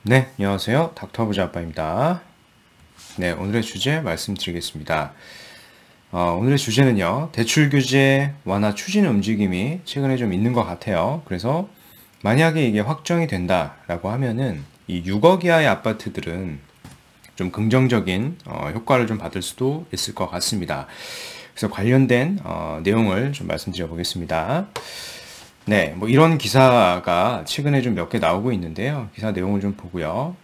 네, 안녕하세요. 닥터부자 아빠입니다. 네, 오늘의 주제 말씀드리겠습니다. 오늘의 주제는요, 대출 규제 완화 추진 움직임이 최근에 좀 있는 것 같아요. 그래서 만약에 이게 확정이 된다라고 하면은 이 6억 이하의 아파트들은 좀 긍정적인 효과를 좀 받을 수도 있을 것 같습니다. 그래서 관련된 내용을 좀 말씀드려 보겠습니다. 네, 뭐 이런 기사가 최근에 좀 몇 개 나오고 있는데요. 기사 내용을 좀 보고요.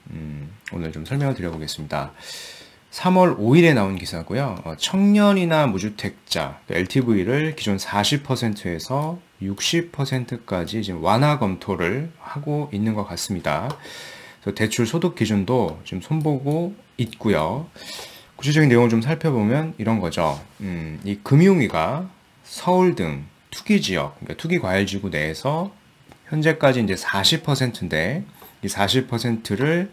오늘 좀 설명을 드려보겠습니다. 3월 5일에 나온 기사고요. 청년이나 무주택자 LTV를 기존 40%에서 60%까지 지금 완화 검토를 하고 있는 것 같습니다. 그래서 대출 소득 기준도 지금 손보고 있고요. 구체적인 내용을 좀 살펴보면 이런 거죠. 이 금융위가 서울 등 투기 지역, 그러니까 투기 과열지구 내에서 현재까지 이제 40%인데 이 40%를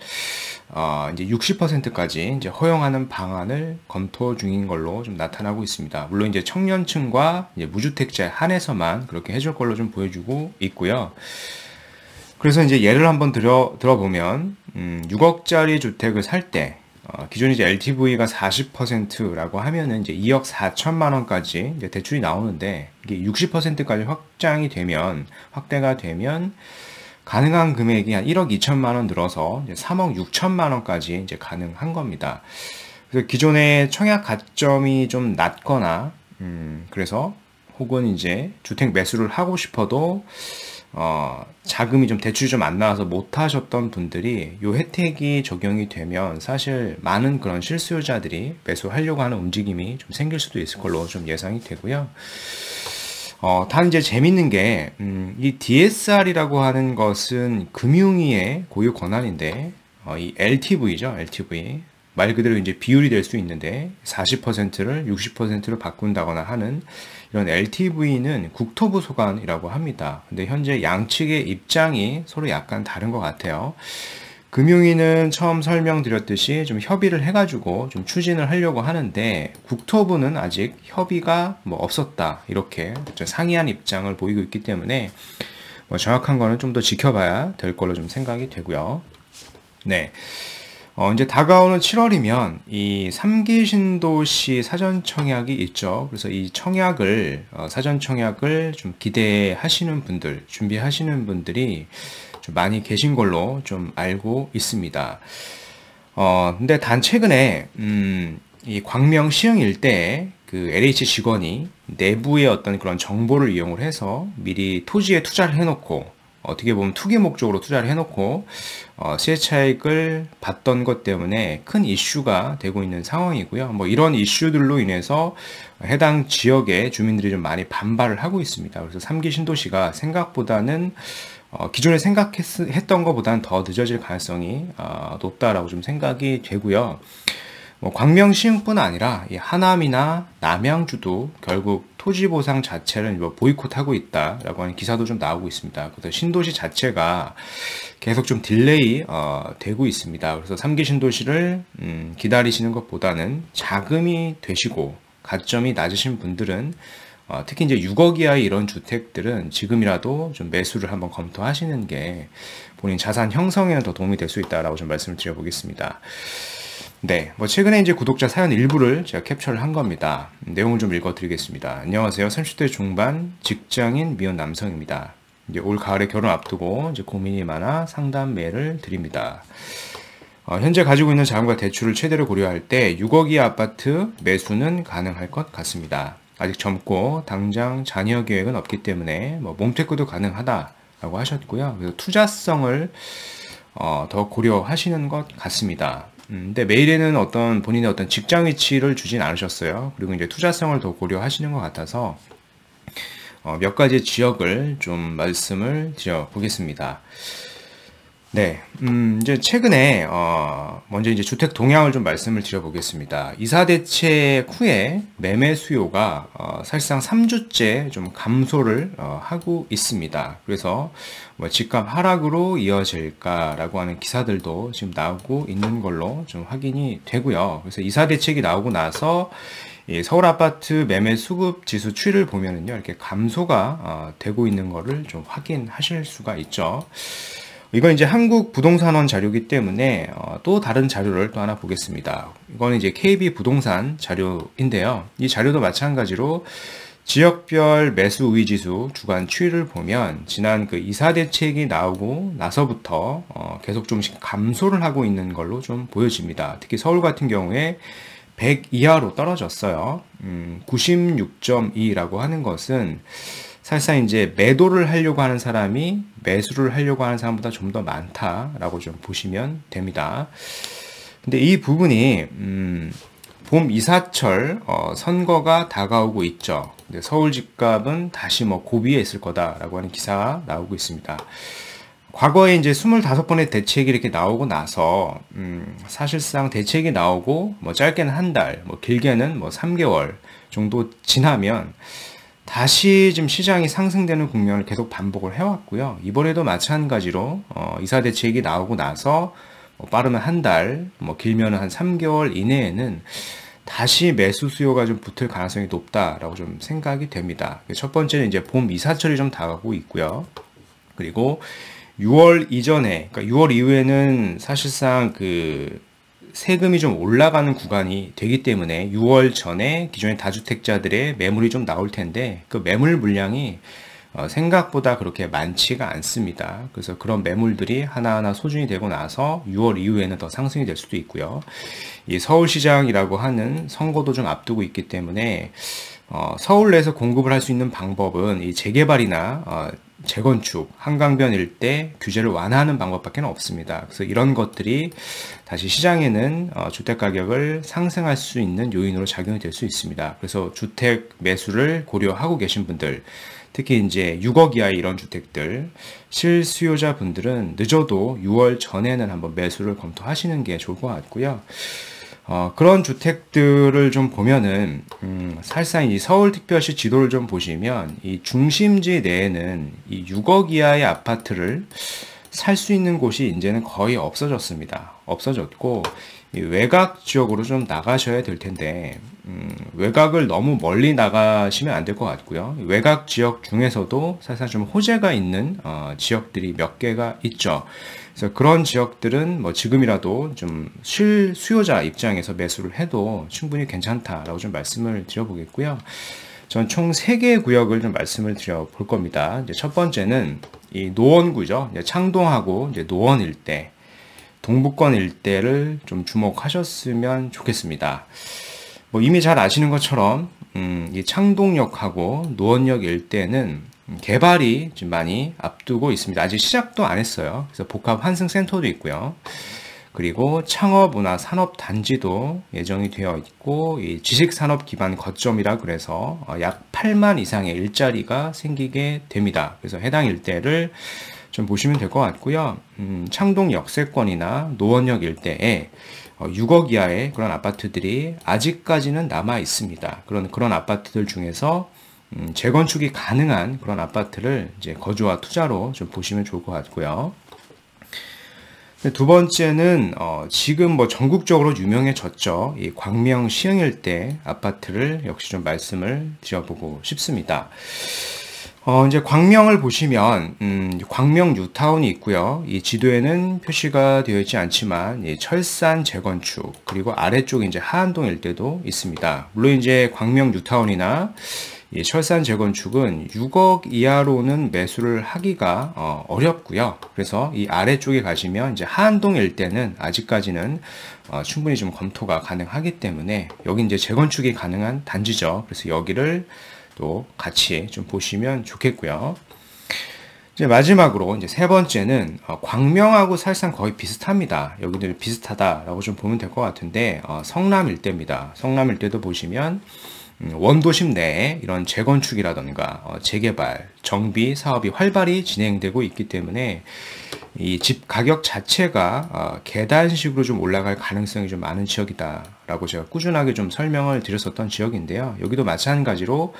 이제 60%까지 이제 허용하는 방안을 검토 중인 걸로 좀 나타나고 있습니다. 물론 이제 청년층과 이제 무주택자에 한해서만 그렇게 해줄 걸로 좀 보여주고 있고요. 그래서 이제 예를 한번 들어보면 6억짜리 주택을 살 때 기존 이제 LTV가 40%라고 하면은 이제 2억 4천만 원까지 이제 대출이 나오는데 이게 60%까지 확대가 되면 가능한 금액이 한 1억 2천만 원 늘어서 이제 3억 6천만 원까지 이제 가능한 겁니다. 그래서 기존의 청약 가점이 좀 낮거나 그래서 혹은 이제 주택 매수를 하고 싶어도 자금이 좀 대출이 좀 안 나와서 못 하셨던 분들이 이 혜택이 적용이 되면 사실 많은 그런 실수요자들이 매수하려고 하는 움직임이 좀 생길 수도 있을 걸로 좀 예상이 되고요. 단 이제 재밌는 게, 이 DSR이라고 하는 것은 금융위의 고유 권한인데, 이 LTV죠, LTV. 말 그대로 이제 비율이 될 수 있는데, 40%를 60%로 바꾼다거나 하는 이런 LTV는 국토부 소관이라고 합니다. 근데 현재 양측의 입장이 서로 약간 다른 것 같아요. 금융위는 처음 설명드렸듯이 좀 협의를 해가지고 좀 추진을 하려고 하는데 국토부는 아직 협의가 뭐 없었다 이렇게 좀 상이한 입장을 보이고 있기 때문에 뭐 정확한 거는 좀 더 지켜봐야 될 걸로 좀 생각이 되고요. 네. 이제 다가오는 7월이면 이 3기 신도시 사전 청약이 있죠. 그래서 이 청약을 사전 청약을 좀 기대하시는 분들, 준비하시는 분들이 좀 많이 계신 걸로 좀 알고 있습니다. 근데 단 최근에 이 광명 시흥 일대에 그 LH 직원이 내부의 어떤 그런 정보를 이용을 해서 미리 토지에 투자를 해놓고 어떻게 보면 투기 목적으로 투자를 해놓고 시세 차익을 봤던 것 때문에 큰 이슈가 되고 있는 상황이고요. 뭐 이런 이슈들로 인해서 해당 지역의 주민들이 좀 많이 반발을 하고 있습니다. 그래서 3기 신도시가 생각보다는 기존에 생각했던 것보다는 더 늦어질 가능성이 높다라고 좀 생각이 되고요. 뭐 광명 시흥뿐 아니라 이 하남이나 남양주도 결국 토지 보상 자체를 뭐 보이콧하고 있다라고 하는 기사도 좀 나오고 있습니다. 그래서 신도시 자체가 계속 좀 딜레이 되고 있습니다. 그래서 3기 신도시를 기다리시는 것보다는 자금이 되시고 가점이 낮으신 분들은 특히 이제 6억 이하의 이런 주택들은 지금이라도 좀 매수를 한번 검토하시는 게 본인 자산 형성에는 더 도움이 될 수 있다라고 좀 말씀을 드려보겠습니다. 네, 뭐 최근에 이제 구독자 사연 일부를 제가 캡처를 한 겁니다. 내용을 좀 읽어드리겠습니다. 안녕하세요. 30대 중반 직장인 미혼 남성입니다. 이제 올 가을에 결혼 앞두고 이제 고민이 많아 상담 메일을 드립니다. 현재 가지고 있는 자금과 대출을 최대로 고려할 때 6억 이하 아파트 매수는 가능할 것 같습니다. 아직 젊고 당장 자녀 계획은 없기 때문에 뭐 몸태꾸도 가능하다라고 하셨고요. 그래서 투자성을 더 고려하시는 것 같습니다. 근데 메일에는 본인의 어떤 직장 위치를 주진 않으셨어요. 그리고 이제 투자성을 더 고려하시는 것 같아서 몇 가지 지역을 좀 말씀을 드려 보겠습니다. 네, 이제 최근에, 먼저 이제 주택 동향을 좀 말씀을 드려보겠습니다. 이사 대책 후에 매매 수요가, 사실상 3주째 좀 감소를, 하고 있습니다. 그래서 뭐 집값 하락으로 이어질까라고 하는 기사들도 지금 나오고 있는 걸로 좀 확인이 되고요. 그래서 이사 대책이 나오고 나서 이 서울 아파트 매매 수급 지수 추이를 보면은요, 이렇게 감소가, 되고 있는 거를 좀 확인하실 수가 있죠. 이건 이제 한국부동산원 자료이기 때문에 또 다른 자료를 또 하나 보겠습니다. 이거는 이제 KB부동산 자료인데요. 이 자료도 마찬가지로 지역별 매수 우위 지수 주간 추이를 보면 지난 그 이사 대책이 나오고 나서부터 계속 좀씩 감소를 하고 있는 걸로 좀 보여집니다. 특히 서울 같은 경우에 100 이하로 떨어졌어요. 96.2라고 하는 것은 사실상 이제 매도를 하려고 하는 사람이 매수를 하려고 하는 사람보다 좀 더 많다라고 좀 보시면 됩니다. 근데 이 부분이 봄 이사철 선거가 다가오고 있죠. 서울 집값은 다시 뭐 고비에 있을 거다라고 하는 기사가 나오고 있습니다. 과거에 이제 25번의 대책이 이렇게 나오고 나서 사실상 대책이 나오고 뭐 짧게는 한 달, 뭐 길게는 뭐 3개월 정도 지나면 다시 좀 시장이 상승되는 국면을 계속 반복을 해왔고요. 이번에도 마찬가지로 이사 대책이 나오고 나서 뭐 빠르면 한 달, 뭐 길면은 한 3개월 이내에는 다시 매수 수요가 좀 붙을 가능성이 높다라고 좀 생각이 됩니다. 첫 번째는 이제 봄 이사철이 좀 다가오고 있고요. 그리고 6월 이전에, 그러니까 6월 이후에는 사실상 그 세금이 좀 올라가는 구간이 되기 때문에 6월 전에 기존의 다주택자들의 매물이 좀 나올 텐데 그 매물 물량이 생각보다 그렇게 많지가 않습니다. 그래서 그런 매물들이 하나하나 소진이 되고 나서 6월 이후에는 더 상승이 될 수도 있고요. 이 서울시장이라고 하는 선거도 좀 앞두고 있기 때문에 서울 내에서 공급을 할 수 있는 방법은 이 재개발이나 재건축, 한강변 일대 규제를 완화하는 방법밖에 없습니다. 그래서 이런 것들이 다시 시장에는 주택 가격을 상승할 수 있는 요인으로 작용이 될 수 있습니다. 그래서 주택 매수를 고려하고 계신 분들, 특히 이제 6억 이하의 이런 주택들, 실수요자 분들은 늦어도 6월 전에는 한번 매수를 검토하시는 게 좋을 것 같고요. 그런 주택들을 좀 보면은, 사실상 이 서울특별시 지도를 좀 보시면, 이 중심지 내에는 이 6억 이하의 아파트를 살 수 있는 곳이 이제는 거의 없어졌습니다. 없어졌고, 이 외곽 지역으로 좀 나가셔야 될 텐데, 외곽을 너무 멀리 나가시면 안 될 것 같고요. 외곽 지역 중에서도 사실상 좀 호재가 있는 지역들이 몇 개가 있죠. 그래서 그런 지역들은 뭐 지금이라도 좀 실수요자 입장에서 매수를 해도 충분히 괜찮다라고 좀 말씀을 드려보겠고요. 전 총 3개의 구역을 좀 말씀을 드려볼 겁니다. 이제 첫 번째는 이 노원구죠. 이제 창동하고 이제 노원 일대, 동부권 일대를 좀 주목하셨으면 좋겠습니다. 뭐 이미 잘 아시는 것처럼 이 창동역하고 노원역 일대는 개발이 좀 많이 앞두고 있습니다. 아직 시작도 안 했어요. 그래서 복합 환승센터도 있고요. 그리고 창업문화산업단지도 예정이 되어 있고, 이 지식산업 기반 거점이라 그래서 약 8만 이상의 일자리가 생기게 됩니다. 그래서 해당 일대를 좀 보시면 될 것 같고요. 창동 역세권이나 노원역 일대에 6억 이하의 그런 아파트들이 아직까지는 남아 있습니다. 그런 아파트들 중에서 재건축이 가능한 그런 아파트를 이제 거주와 투자로 좀 보시면 좋을 것 같고요. 두 번째는 지금 뭐 전국적으로 유명해졌죠. 이 광명 시흥 일대 아파트를 역시 좀 말씀을 드려보고 싶습니다. 이제 광명을 보시면 광명 뉴타운이 있고요. 이 지도에는 표시가 되어 있지 않지만 이 철산 재건축, 그리고 아래쪽에 이제 하안동 일대도 있습니다. 물론 이제 광명 뉴타운이나 이 철산 재건축은 6억 이하로는 매수를 하기가 어렵고요. 그래서 이 아래쪽에 가시면 이제 하안동 일대는 아직까지는 충분히 좀 검토가 가능하기 때문에 여기 이제 재건축이 가능한 단지죠. 그래서 여기를 또 같이 좀 보시면 좋겠고요. 이제 마지막으로 이제 세 번째는 광명하고 사실상 거의 비슷합니다. 여기도 비슷하다라고 좀 보면 될 것 같은데 성남 일대입니다. 성남 일대도 보시면 원도심 내에 이런 재건축이라던가 재개발, 정비 사업이 활발히 진행되고 있기 때문에 이 집 가격 자체가 계단식으로 좀 올라갈 가능성이 좀 많은 지역이다라고 제가 꾸준하게 좀 설명을 드렸었던 지역인데요. 여기도 마찬가지로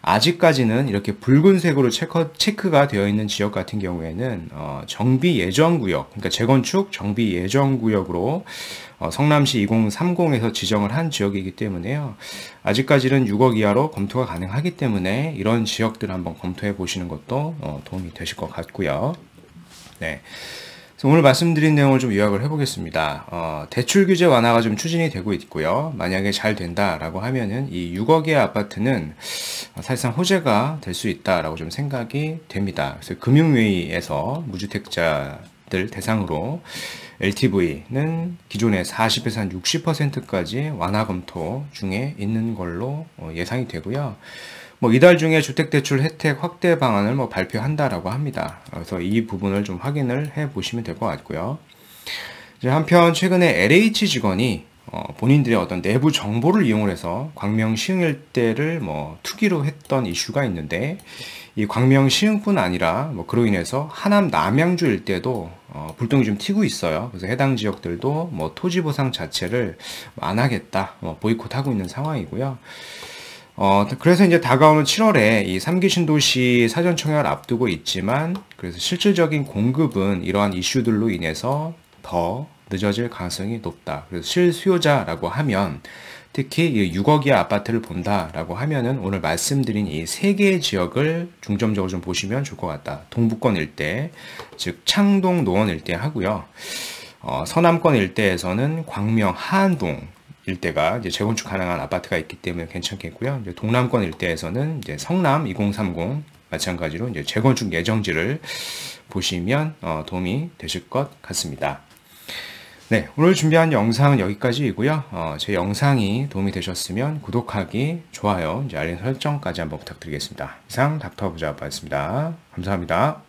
아직까지는 이렇게 붉은색으로 체크가 되어 있는 지역 같은 경우에는 정비 예정 구역, 그러니까 재건축 정비 예정 구역으로 성남시 2030에서 지정을 한 지역이기 때문에요. 아직까지는 6억 이하로 검토가 가능하기 때문에 이런 지역들 한번 검토해 보시는 것도 도움이 되실 것 같고요. 네. 그래서 오늘 말씀드린 내용을 좀 요약을 해보겠습니다. 대출 규제 완화가 좀 추진이 되고 있고요. 만약에 잘 된다라고 하면은 이 6억의 아파트는 사실상 호재가 될 수 있다라고 좀 생각이 됩니다. 그래서 금융위에서 무주택자들 대상으로 LTV는 기존의 40에서 한 60%까지 완화 검토 중에 있는 걸로 예상이 되고요. 이달 중에 주택대출 혜택 확대 방안을 발표한다라고 합니다. 그래서 이 부분을 좀 확인을 해 보시면 될 것 같고요. 이제 한편 최근에 LH 직원이 본인들의 어떤 내부 정보를 이용을 해서 광명 시흥 일대를 투기로 했던 이슈가 있는데, 이 광명 시흥뿐 아니라 그로 인해서 하남 남양주 일대도 불똥이 좀 튀고 있어요. 그래서 해당 지역들도 토지 보상 자체를 안 하겠다, 보이콧하고 있는 상황이고요. 그래서 이제 다가오는 7월에 이 3기 신도시 사전 청약을 앞두고 있지만, 그래서 실질적인 공급은 이러한 이슈들로 인해서 더 늦어질 가능성이 높다. 그래서 실수요자라고 하면 특히 이 6억 이하 아파트를 본다라고 하면은 오늘 말씀드린 이 세 개의 지역을 중점적으로 좀 보시면 좋을 것 같다. 동부권 일대, 즉 창동 노원 일대 하고요. 서남권 일대에서는 광명 하안동 일대가 이제 재건축 가능한 아파트가 있기 때문에 괜찮겠고요. 이제 동남권 일대에서는 이제 성남 2030 마찬가지로 이제 재건축 예정지를 보시면 도움이 되실 것 같습니다. 네, 오늘 준비한 영상은 여기까지이고요. 제 영상이 도움이 되셨으면 구독하기, 좋아요, 이제 알림 설정까지 한번 부탁드리겠습니다. 이상 닥터부자였습니다. 감사합니다.